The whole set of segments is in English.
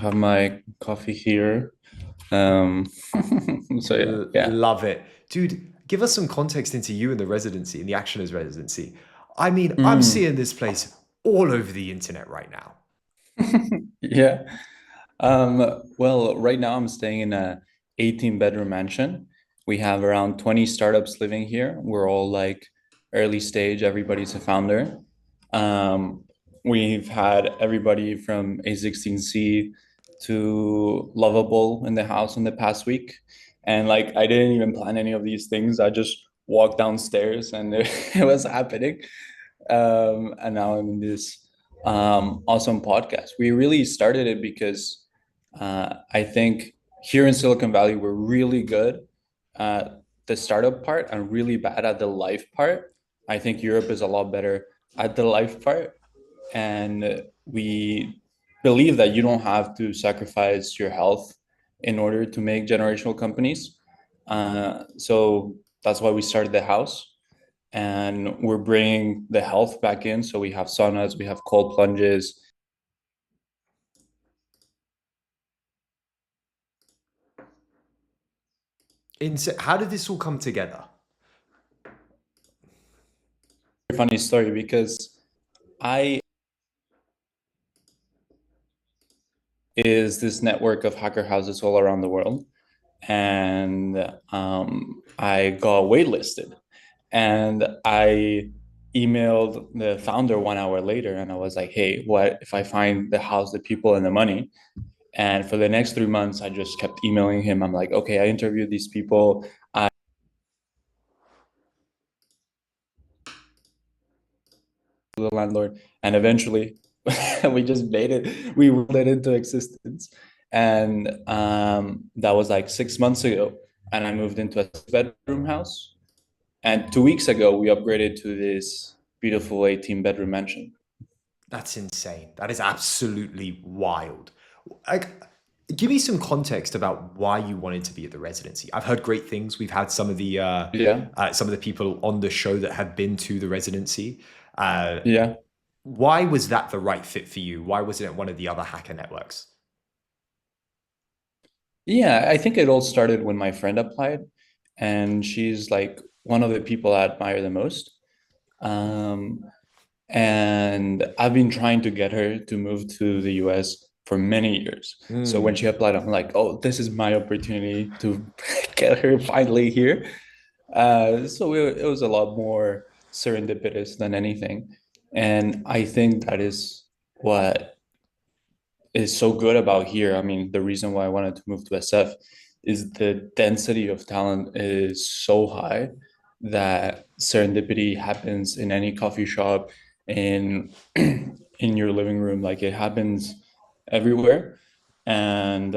Have my coffee here. Um, so yeah, yeah. Love it. Dude, give us some context into you and the residency, and the Actioners residency. I mean, I'm Mm, seeing this place all over the internet right now. yeah. Well, right now I'm staying in a 18 bedroom mansion. We have around 20 startups living here. We're all like early stage, everybody's a founder. Um, we've had everybody from A16C to Lovable in the house in the past week. And like I didn't even plan any of these things. I just walked downstairs and it was happening. And now I'm in this awesome podcast. We really started it because I think here in Silicon Valley, we're really good at the startup part and really bad at the life part. I think Europe is a lot better at the life part. And we believe that you don't have to sacrifice your health in order to make generational companies. So that's why we started the house, and we're bringing the health back in. So we have saunas, we have cold plunges. How did this all come together? Funny story because I is this network of hacker houses all around the world, and I got waitlisted, and I emailed the founder 1 hour later, and I was like, "Hey, what if I find the house, the people, and the money?" And for the next 3 months, I just kept emailing him. I'm like, "Okay, I interviewed these people. The landlord, and eventually we just made it. We rolled it into existence, and that was like 6 months ago. And I moved into a bedroom house, and 2 weeks ago we upgraded to this beautiful 18 bedroom mansion. That's insane. That is absolutely wild. Like, give me some context about why you wanted to be at the residency. I've heard great things. We've had Yeah, some of the people on the show that have been to the residency. Uh, yeah, why was that the right fit for you? Why wasn't it one of the other hacker networks? yeah. I think it all started when my friend applied, and she's like one of the people I admire the most. um And I've been trying to get her to move to the US for many years. So when she Hmm. applied, I'm like, oh, this is my opportunity to get her finally here. So it was a lot more serendipitous than anything. And I think that is what is so good about here. I mean, the reason why I wanted to move to SF is the density of talent is so high that serendipity happens in any coffee shop, in in your living room, like it happens everywhere. And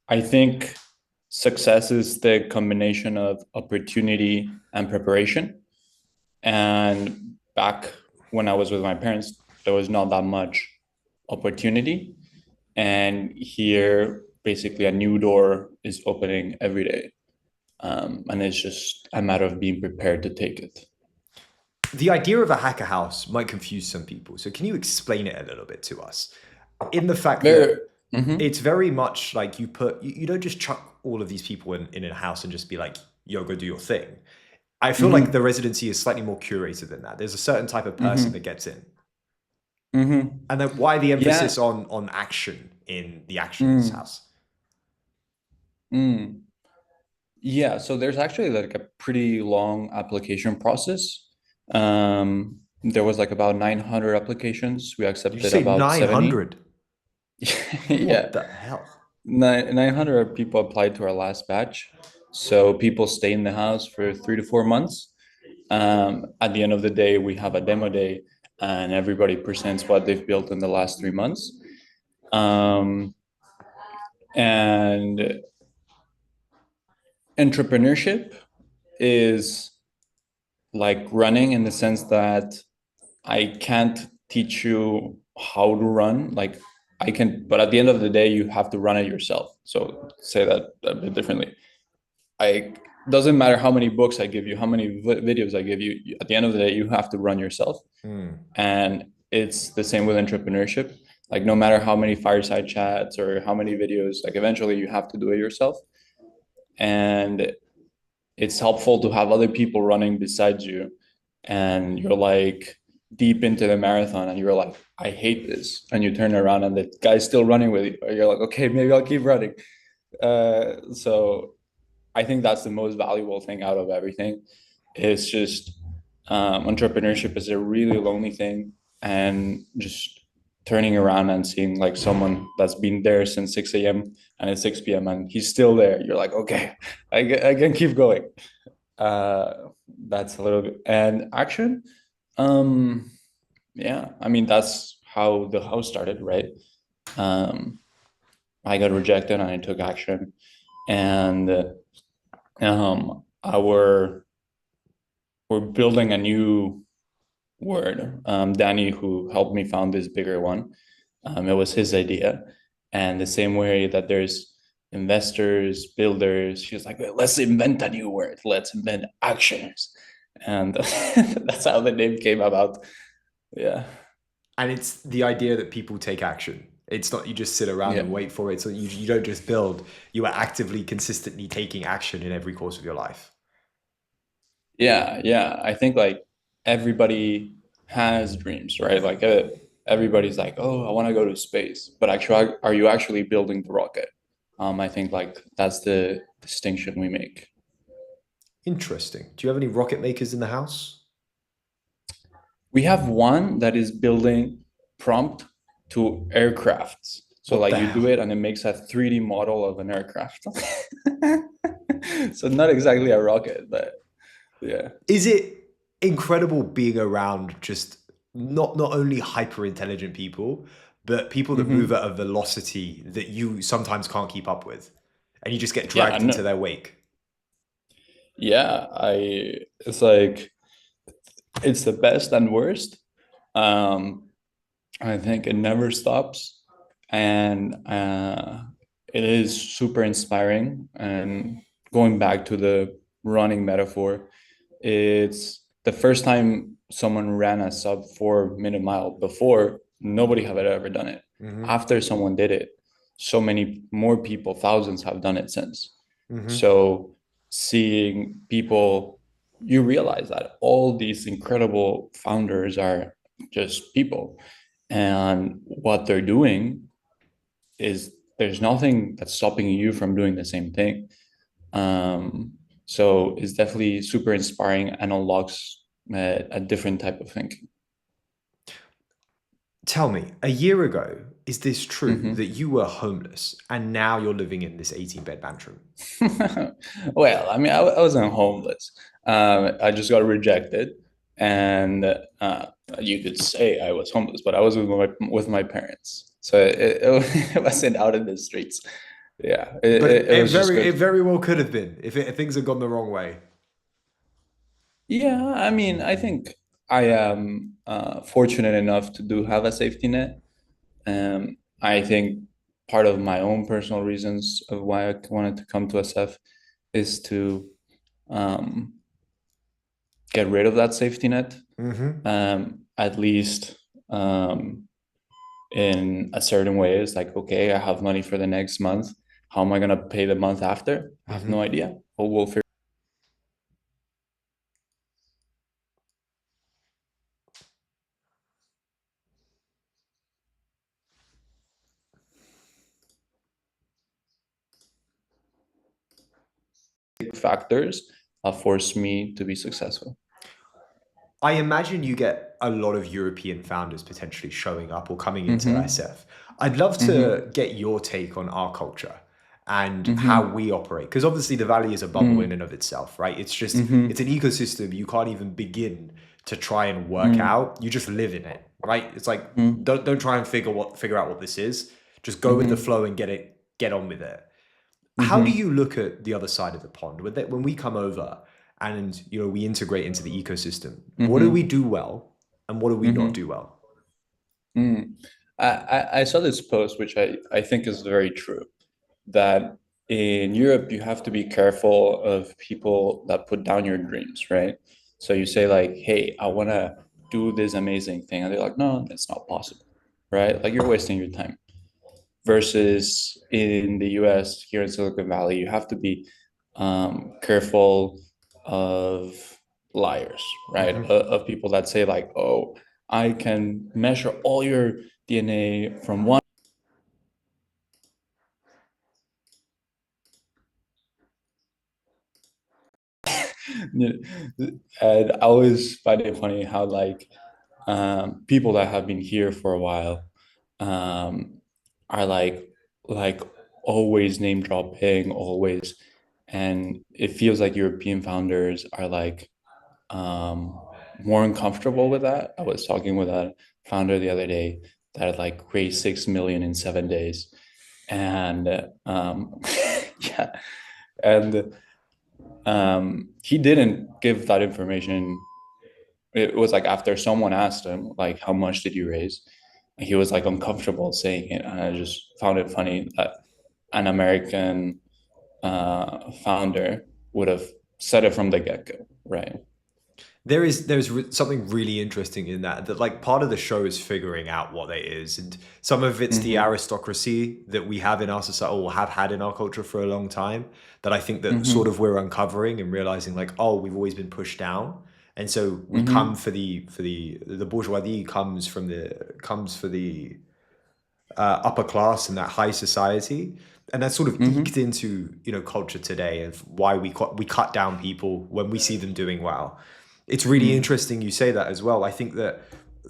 I think success is the combination of opportunity and preparation. And back when I was with my parents, there was not that much opportunity. And here, basically, a new door is opening every day. And it's just a matter of being prepared to take it. The idea of a hacker house might confuse some people. So, can you explain it a little bit to us? In the fact Very, that mm-hmm, it's very much like you don't just chuck all of these people in a house and just be like, yo, go do your thing. I feel like the mm-hmm, residency is slightly more curated than that. There's a certain type of person that mm-hmm, gets in. mm-hmm. And then why the Yeah. emphasis on action in the actioner's Mm, house? mm. Yeah. So there's actually like a pretty long application process. There was like about 900 applications. We Did you accepted say about 70. 900? Yeah. What the hell? 900 people applied to our last batch. So people stay in the house for 3 to 4 months. At the end of the day, we have a demo day, and everybody presents what they've built in the last 3 months. Um, and entrepreneurship is like running in the sense that I can't teach you how to run. Like I can, but at the end of the day, you have to run it yourself. So say that a bit differently. I doesn't matter how many books I give you, how many videos I give you. At the end of the day, you have to run yourself. Hmm. And it's the same with entrepreneurship. Like no matter how many fireside chats or how many videos, like eventually you have to do it yourself. And it's helpful to have other people running beside you, and you're like deep into the marathon and you're like, I hate this, and you turn around and the guy's still running with you, or you're like, okay, maybe I'll keep running. So I think that's the most valuable thing out of everything. It's just entrepreneurship is a really lonely thing, and just turning around and seeing like someone that's been there since 6 a.m. and it's 6 p.m. and he's still there. You're like, okay, I can keep going. Uh, that's a little bit. And action, um, yeah, I mean, that's how the house started, right? Um, I got rejected and I took action. And our we're building a new word. Danny, who helped me found this bigger one, it was his idea. And the same way that there's investors, builders, she was like, let's invent a new word. Let's invent actioners. And that's how the name came about. Yeah. And it's the idea that people take action. It's not you just sit around Yeah. and wait for it. So you don't just build, you are actively, consistently taking action in every course of your life. Yeah. Yeah. I think like everybody has dreams, right? Like everybody's like, oh, I want to go to space. But actually, are you actually building the rocket? I think like that's the distinction we make. Interesting. Do you have any rocket makers in the house? We have one that is building prompt to aircrafts. So What like the you do hell? it and it makes a 3D model of an aircraft. So not exactly a rocket, but yeah. Is it incredible being around just not only hyper intelligent people, but people that move Hmm. at a velocity that you sometimes can't keep up with, and you just get Yeah, dragged into no. their wake? Yeah, I it's like it's the best and worst. Um, I think it never stops, and it is super inspiring. And going back to the running metaphor, it's the first time someone ran a sub 4 minute mile. Before, nobody had ever done it. Hmm. After someone did it, so many more people, thousands have done it since. Hmm. So seeing people, you realize that all these incredible founders are just people, and what they're doing is there's nothing that's stopping you from doing the same thing. um, so it's definitely super inspiring and unlocks a different type of thinking. Tell me, a year ago, is this true that Hmm. you were homeless and now you're living in this 18-bed mansion? Well, I mean, I wasn't homeless. I just got rejected, and you could say I was homeless, but I was with my parents, so it wasn't out in the streets. Yeah, But it was just it good. very well could have been if things had gone the wrong way. Yeah, I mean, I think I am fortunate enough to do have a safety net. I think part of my own personal reasons of why I wanted to come to SF is to um, get rid of that safety net, Hmm. at least um, in a certain way. It's like, okay, I have money for the next month. How am I going to pay the month after? I have no Hmm. idea. But we'll figure factors force me to be successful. I imagine you get a lot of European founders potentially showing up or coming into Mm-hmm. SF. I'd love Mm-hmm. to get your take on our culture and how Mm-hmm. we operate. Because obviously the Valley is a bubble in and of itself, right? It's Mm-hmm. an ecosystem you can't even begin to try and work Mm-hmm. out. You just live in it, right? It's like Mm-hmm. don't try and figure out what this is. Just go with the Mm-hmm. flow and get on with it. How do Mm-hmm. you look at the other side of the pond when we come over and we integrate into the ecosystem? What do we Mm-hmm. do well, and what do we not Mm-hmm. do well? Mm. I saw this post, which I think is very true, that in Europe, you have to be careful of people that put down your dreams, right? So you say like, hey, I want to do this amazing thing. And they're like, no, it's not possible. right? Like you're wasting your time. Versus in the US, here in Silicon Valley, you have to be careful of liars, right? Hmm. Of people that say, like, oh, I can measure all your DNA from one. And I always find it funny how, like, people that have been here for a while um, are like always name dropping, always, and it feels like European founders are like um, more uncomfortable with that. I was talking with a founder the other day that had like raised 6 million in 7 days, and yeah, and he didn't give that information. It was like after someone asked him like, how much did you raise, and he was like uncomfortable saying it, and I just found it funny that an American founder would have said it from the get-go, right? Something really interesting in that like part of the show is figuring out what it is, and some of it's the Mm-hmm. aristocracy that we have in our society or have had in our culture for a long time, that I think that sort Mm-hmm. of we're uncovering and realizing like, oh, we've always been pushed down, and so we come Mm-hmm. for the bourgeoisie comes for the upper class and that high society, and that's sort of eked Mm-hmm. into culture today of why we cut down people when we see them doing well. It's really Mm-hmm. interesting you say that as well. I think that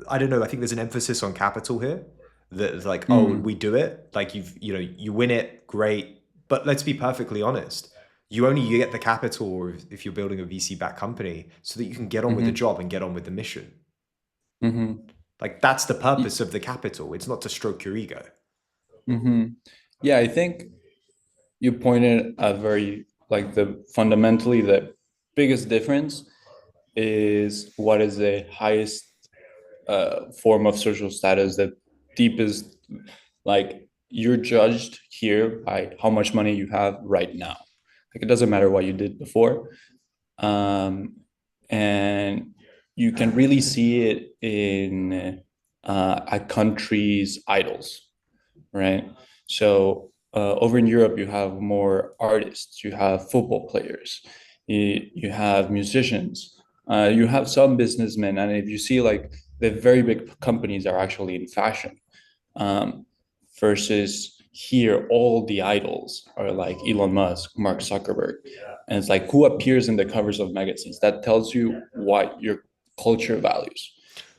I don't know. I think there's an emphasis on capital here. That like, oh, Mm-hmm. we do it. Like you win it, great. But let's be perfectly honest. You get the capital if you're building a VC backed company so that you can get on with the Mm-hmm. job and get on with the mission. Mm-hmm. Like that's the purpose of the capital. It's not to stroke your ego. Mm-hmm. Yeah, I think you pointed a very like the fundamentally the biggest difference is what is the highest form of social status, the deepest, like you're judged here by how much money you have right now. Like it doesn't matter what you did before. Um, and you can really see it in a country's idols, right? So over in Europe, you have more artists, you have football players, you have musicians, you have some businessmen, and if you see like the very big companies are actually in fashion, um, versus here, all the idols are like Elon Musk, Mark Zuckerberg, and it's like who appears in the covers of magazines. That tells you what your culture values.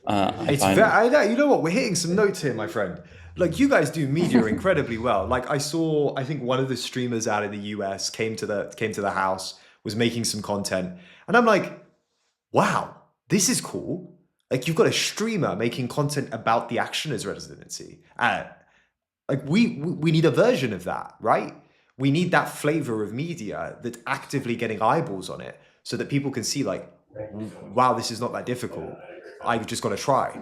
I It's very, find. I know, you know what? We're hitting some notes here, my friend. Like you guys do media incredibly well. Like I think one of the streamers out in the US came to the house, was making some content, and I'm like, wow, this is cool. Like you've got a streamer making content about the actioners residency. Like we need a version of that, right? We need that flavor of media that's actively getting eyeballs on it, so that people can see like, wow, this is not that difficult. I've just got to try.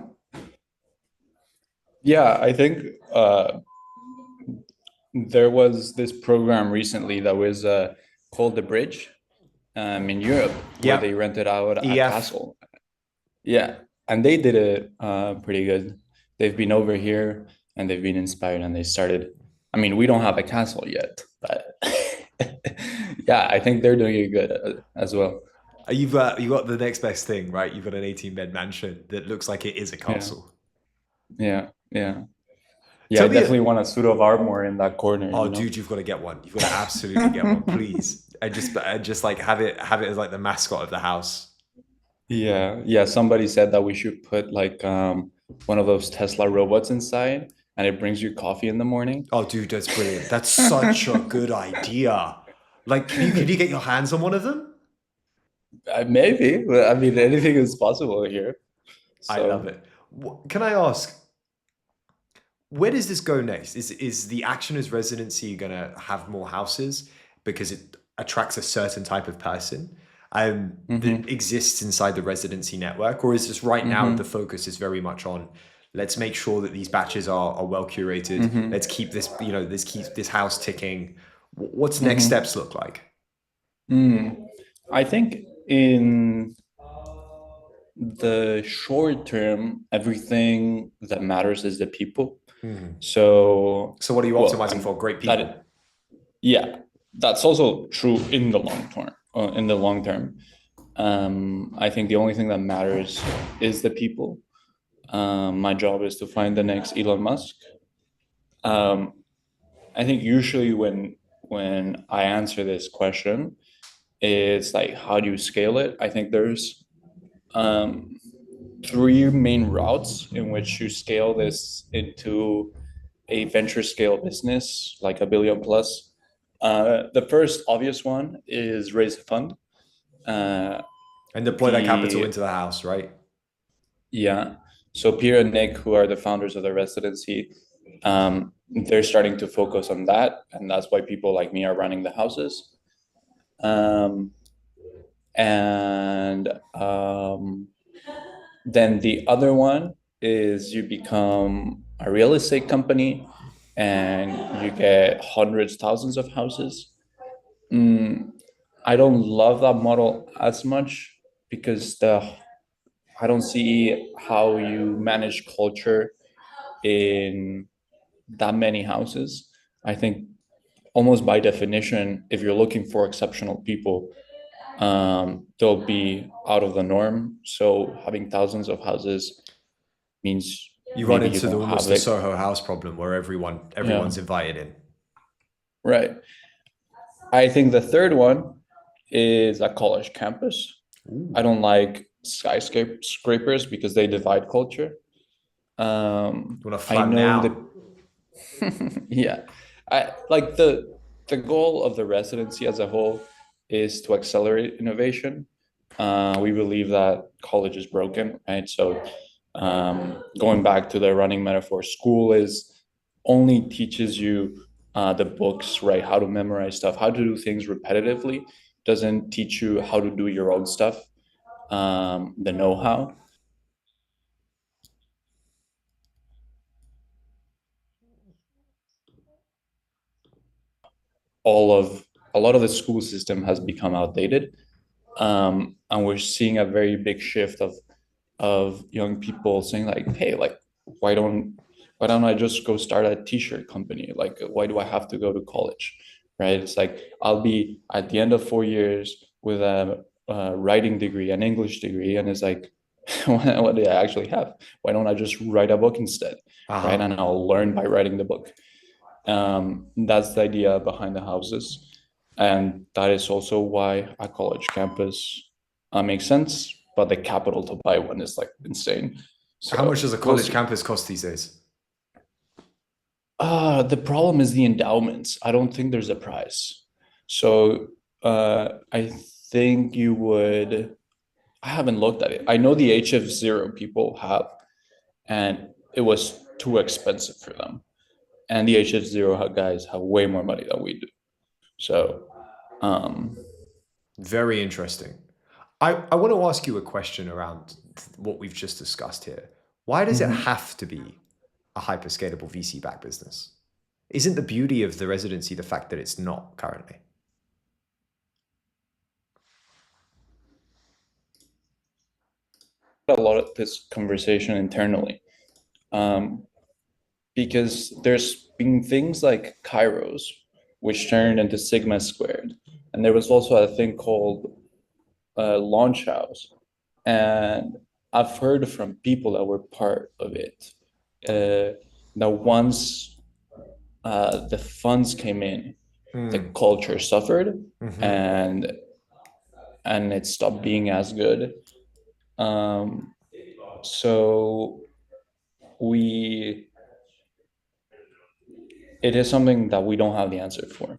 Yeah, I think there was this program recently that was called The Bridge in Europe, where they Yep. rented out a EF. castle. Yeah, and they did it pretty good. They've been over here and they've been inspired and they started. I mean, we don't have a castle yet, but yeah, I think they're doing it good as well. You got the next best thing, right? You've got an 18-bed mansion that looks like it is a Yeah, castle. yeah, yeah. Yeah, I Tell me, definitely want a suit of armor in that corner, oh, you know? dude, you've got to get one. You've got to absolutely get one, please. And just like have it as like the mascot of the house. Yeah, yeah. Somebody said that we should put like one of those Tesla robots inside and it brings you coffee in the morning. Oh, dude, that's brilliant. That's such a good idea. Like, can you get your hands on one of them? Maybe. I mean, anything is possible here. I love So, it. Can I ask, where does this go next? Is the Actioners Residency gonna have more houses because it attracts a certain type of person that mm-hmm, exists inside the residency network, or is this right now the mm-hmm, focus is very much on let's make sure that these batches are well curated. mm-hmm, Let's keep this let's keep this house ticking. What's next mm-hmm. steps look like? Mm. I think in the short term, everything that matters is the people. Mhm. So, So what are you well, optimizing for? Great that people. yeah, that's also true in the long term. In the long term, I think the only thing that matters is the people. My job is to find the next Elon Musk. Um, I think usually when I answer this question, it's like how do you scale it? I think there's um, three main routes in which you scale this into a venture scale business, like a billion plus. The first obvious one is raise a fund. Uh, And deploy that capital the into the house, right? Yeah, so Pierre and Nick, who are the founders of the Residency, they're starting to focus on that, and that's why people like me are running the houses. Um, and Then the other one is you become a real estate company and you get hundreds, thousands of houses. Mm, I don't love that model as much because I don't see how you manage culture in that many houses. I think almost by definition, if you're looking for exceptional people, they'll be out of the norm. So having thousands of houses means You run maybe you into the don't have almost the it. Soho House problem where Yeah, everyone's invited in. right. I think the third one is a college campus. I Ooh. don't like skyscrapers because they divide culture. You want to I flatten it know out. that yeah, I like the goal of the residency as a whole is to accelerate innovation. We believe that college is broken, right? So, going back to the running metaphor, school is only teaches you the books, right? How to memorize stuff, how to do things repetitively. Doesn't teach you how to do your own stuff, the know-how. All of A lot of the school system has become outdated, and we're seeing a very big shift of young people saying like, hey, like why don't why don't I just go start a t-shirt company? Like why do I have to go to college? Right? It's like I'll be at the end of 4 years with a writing degree, an English degree, and it's like what do I actually have? Why don't I just write a book instead? Right? Uh-huh. And I'll learn by writing the book. That's the idea behind the houses. And that is also why a college campus makes sense, but the capital to buy one is like insane. How much So does a we'll college see. campus cost these days? The problem is the endowments. I don't think there's a price. So I think you would, I haven't looked at it. I know the HF0 people have, and it was too expensive for them. And the HF0 guys have way more money than we do. So, um, Very interesting. I want to ask you a question around what we've just discussed here. Why does it mhm. have to be a hyperscalable VC backed business? Isn't the beauty of the residency the fact that it's not currently? A lot of this conversation internally, um, because there's been things like Kairos, which turned into Sigma squared, and there was also a thing called Launch House, and I've heard from people that were part of it that once the funds came in, the Mm. culture suffered, Hmm. and it stopped being as good. Um, so we it is something that we don't have the answer for,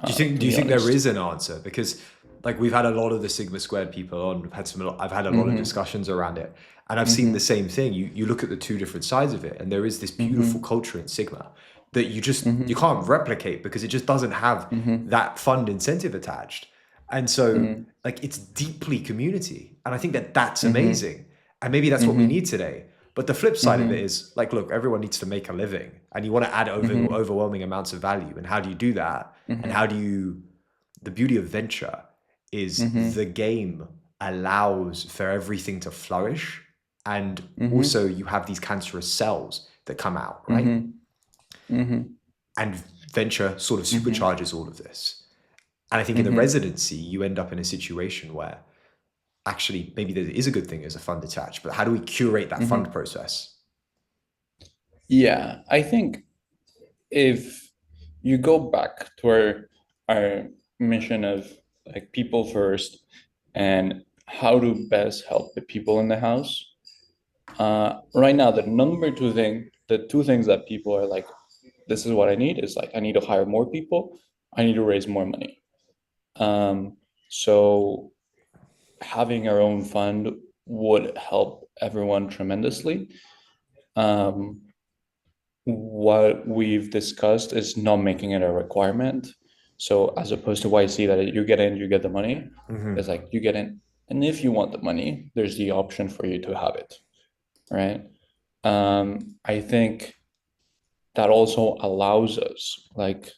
Do to you be think there honest. is an answer? Because like we've had a lot of the Sigma squared people on, I've had a lot of Mm-hmm. discussions around it, and I've seen the Mm-hmm. same thing. You look at the two different sides of it, and there is this beautiful Mm-hmm. culture in Sigma that you Mm-hmm. can't replicate because it just doesn't have Mm-hmm. that fund incentive attached. And so Mm-hmm. like it's deeply community, and I think that that's Mm-hmm. amazing, and maybe that's what we need Mm-hmm. today. But the flip side of it Mm-hmm. is like, look, everyone needs to make a living, and you want to add Mm-hmm. overwhelming amounts of value. And how do you do that? And Mm-hmm. how do you the beauty of venture is Mm-hmm. the game allows for everything to flourish. And Mm-hmm. also, you have these cancerous cells that come out, right? Mm-hmm. Mm-hmm. And venture sort of Mm-hmm. supercharges all of this. And I think in the Mm-hmm. residency, you end up in a situation where actually maybe there is a good thing as a fund attached, but how do we curate that fund Mm-hmm. process? Yeah, I think if you go back to our mission of like people first and how to best help the people in the house, right now the two things that people are like, this is what I need is like I need to hire more people, I need to raise more money. So having our own fund would help everyone tremendously. Um, what we've discussed is not making it a requirement. So as opposed to YC that you get in, you get the money, it's Mm-hmm. like you get in, and if you want the money, there's the option for you to have it, right? I think that also allows us like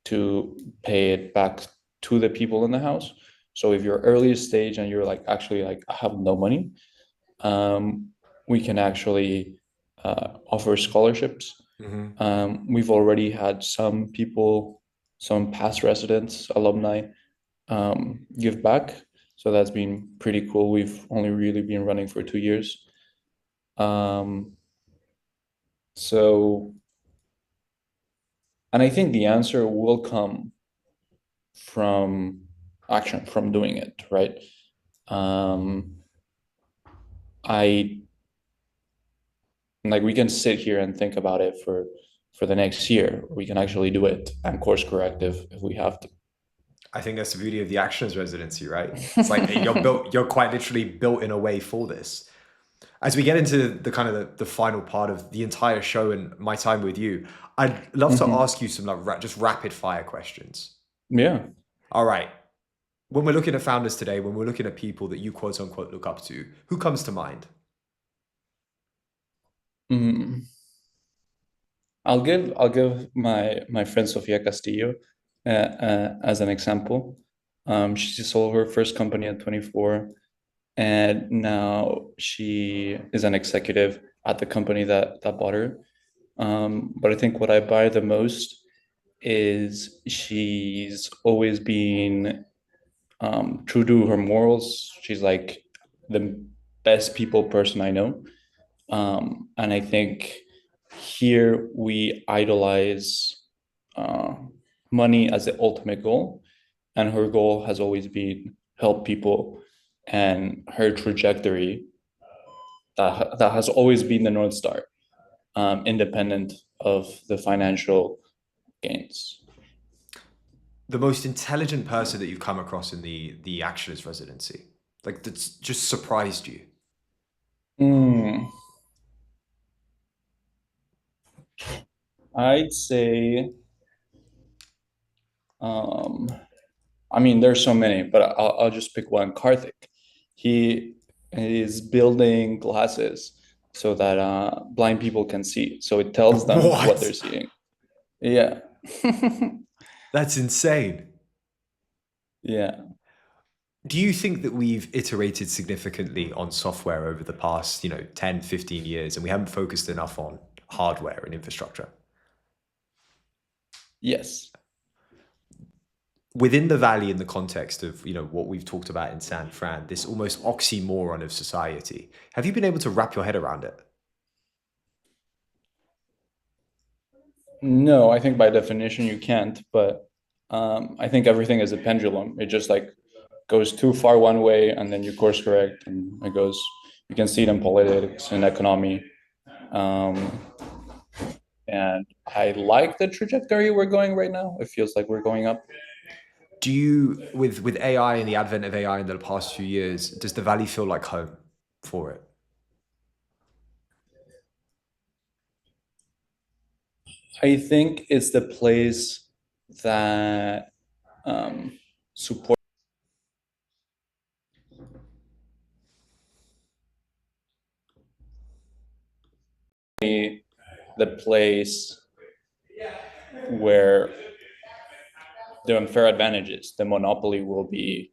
to pay it back to the people in the house. So if you're early stage and you're like actually like I have no money, um, we can actually offer scholarships. Mm-hmm. We've already had some people, some past residents, alumni, give back. So that's been pretty cool. We've only really been running for 2 years. Um, so, and I think the answer will come from action, from doing it, right? Um, I like we can sit here and think about it for the next year. We can actually do it and course correct if we have I think that's the beauty of the actions residency, right? It's like to. you're quite literally built in a way for this. As we get into the kind of the final part of the entire show and my time with you, I'd love to Mhm. ask you some like just rapid fire questions. Yeah. All right. When we're looking at founders today, when we're looking at people that you quote unquote look up to, who comes to mind? Mm. I'll give my friend Sofia Castillo as an example. She sold her first company at 24, and now she is an executive at the company that bought her. But I think what I buy the most is she's always been true to her morals. She's like the best people person I know. And I think here we idolize uh, money as the ultimate goal. And her goal has always been help people. And her trajectory that has always been the North Star, independent of the financial gains. The most intelligent person that you've come across in the actionist residency, like that's just surprised you. Mm, I'd say, um, I mean, there's so many, but I'll just pick one. Karthik. He is building glasses so that blind people can see. So it tells them what What? they're seeing. Yeah. That's insane. Yeah. Do you think that we've iterated significantly on software over the past, 10, 15 years and we haven't focused enough on hardware and infrastructure? Yes. Within the valley in the context of, what we've talked about in San Fran, this almost oxymoron of society, have you been able to wrap your head around it? No, I think by definition you can't, but I think everything is a pendulum. It just like goes too far one way and then you course correct and it goes, you can see it in politics and economy. Um, and I like the trajectory we're going right now. It feels like we're going up. Do you, with AI and the advent of AI in the past few years, does the valley feel like home for it? I think it's the place that support me, the place where the unfair advantages, the monopoly will be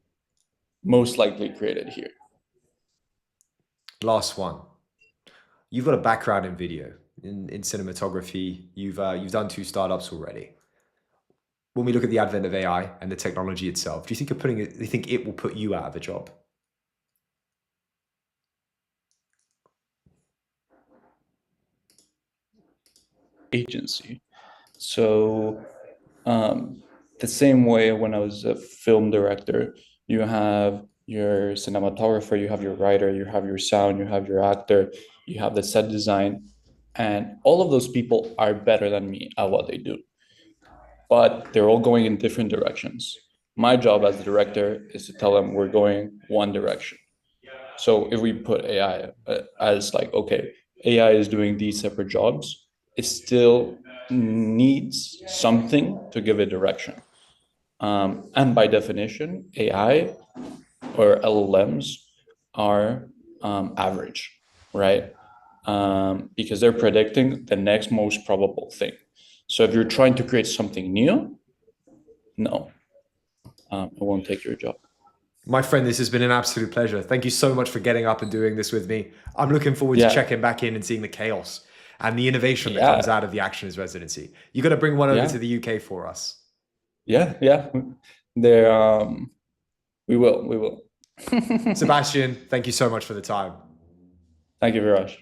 most likely created here. Last one. You've got a background in video, in cinematography. You've done two startups already. When we look at the advent of AI and the technology itself, do you think do you think it will put you out of a job? Agency. So the same way when I was a film director, you have your cinematographer, you have your writer, you have your sound, you have your actor, you have the set design, and all of those people are better than me at what they do, but they're all going in different directions. My job as the director is to tell them we're going one direction. So if we put AI as like, okay, AI is doing these separate jobs, it still needs something to give it direction. And by definition, AI or LLMs are average, right? Because they're predicting the next most probable thing. So if you're trying to create something new, no, it won't take your job. My friend, this has been an absolute pleasure. Thank you so much for getting up and doing this with me. I'm looking forward to Yeah, checking back in and seeing the chaos and the innovation that comes yeah, out of the Actioners residency. You got to bring one over yeah, to the UK for us. yeah, yeah. There, we will. Sebastian, thank you so much for the time. Thank you very much.